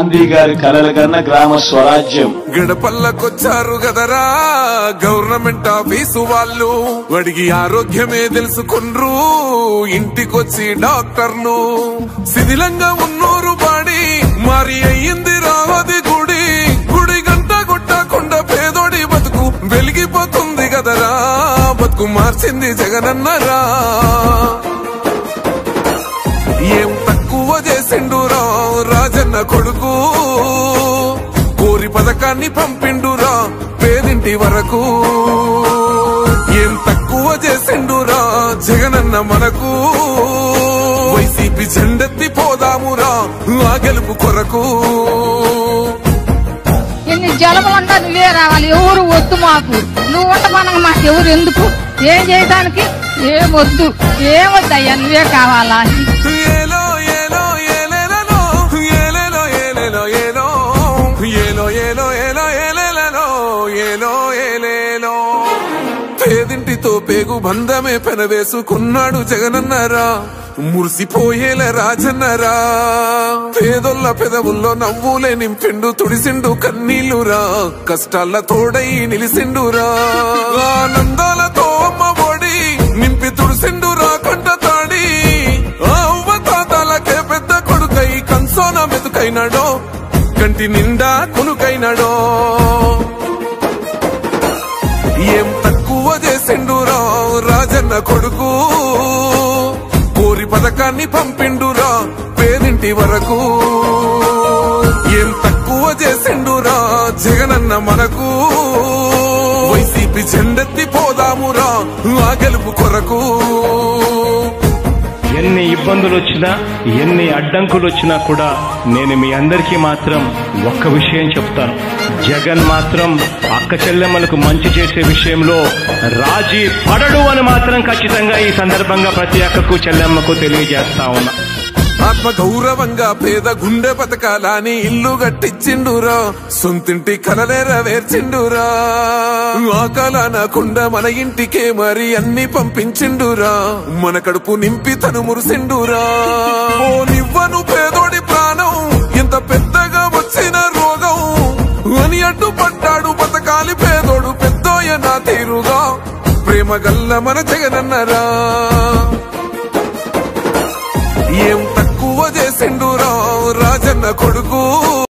గాంధీ గారి కలల కన్నా గ్రామ స్వరాజ్యం. గడపల్లకొచ్చారు గదరా గవర్నమెంట్ ఆఫీసు వాళ్ళు, వాడికి ఆరోగ్యమే తెలుసుకుండ్రు ఇంటికొచ్చి డాక్టర్లు. శిథిలంగా ఉన్నోరు బాడి మారి అయ్యింది రావది గుడి, గుడి గంట కొట్టకుండా పేదోడి బతుకు వెలిగిపోతుంది గదరా, బతుకు మార్చింది జగనన్నరా. ఏం తక్కువ చేసిండురా రాజన్న కొడుకు, కోరి పథకాన్ని పంపిండురా పేదింటి వరకు. ఏం తక్కువ చేసిండురా జగనన్న మనకు, వైసీపీ జెండెత్తి పోదామురా ఆ గెలుపు కొరకు. ఎన్ని జలములంతా నువ్వే రావాలి, ఎవరు వద్దు మాకు, నువ్వు ఉండమనగా మాకు ఎవరు ఎందుకు, ఏం చేయడానికి ఏమొద్దు, ఏమొద్దయ్యా నువ్వే కావాలా. పేదింటితో పేగు బంధమే పెనవేసుకున్నాడు జగనన్నరా, మురిసిపోయేల రాజన్నరా. పేదొల్ల పెదవుల్లో నవ్వులే నింపిండు తుడిసిండు కన్నీళ్లురా, కష్టాల తోడై నిలిసిండురా. ఆనందాలతో అమ్మ ఒడి నింపి తుడిసిండురా కంట తాడి, అవ్వ తాతలకే పెద్ద కొడుకై కంసోన మెతుకైనాడో, కంటి నిండా కొనుకైనాడో. ఏం తక్కువ చేసిండురా రాజన్న కొడుకు, కోరి పథకాన్ని పంపిండురా పేదింటి వరకు. ఏం తక్కువ చేసిండురా జగనన్న మనకు, వైసీపీ జెండెత్తి పోదామురా ఆ గెలుపు కొరకు. ఎన్ని ఇబ్బందులు వచ్చినా ఎన్ని అడ్డంకులు వచ్చినా కూడా నేను మీ అందరికీ మాత్రం ఒక్క విషయం చెప్తాను, జగన్ మాత్రం అక్క చెల్లెమ్మలకు మంచి చేసే విషయంలో రాజీ పడడు అని మాత్రం ఖచ్చితంగా ఈ సందర్భంగా ప్రతి అక్కకు చెల్లెమ్మకు తెలియజేస్తా ఉన్నా. ఆత్మ గౌరవంగా పేద గుండె బతకాలని ఇల్లు కట్టించిండురా, సొంతింటి కలనేరవేర్చిండురా. ఆ కలనకుండా మన ఇంటికే మరి అన్ని పంపించిండురా, మన కడుపు నింపి తను మురిసిండురా. ఓ నివ్వను పేదోడి ప్రాణం ఎంత పెద్దగా వచ్చిన రోగం అని అడ్డుపడ్డాడు బతకాలి పేదోడు పెద్దోయ నా తీరుగా, ప్రేమ గల్ల మన జగనన్నరా. ఏం తక్కువ చేసిండురా రాజన్న కొడుకు,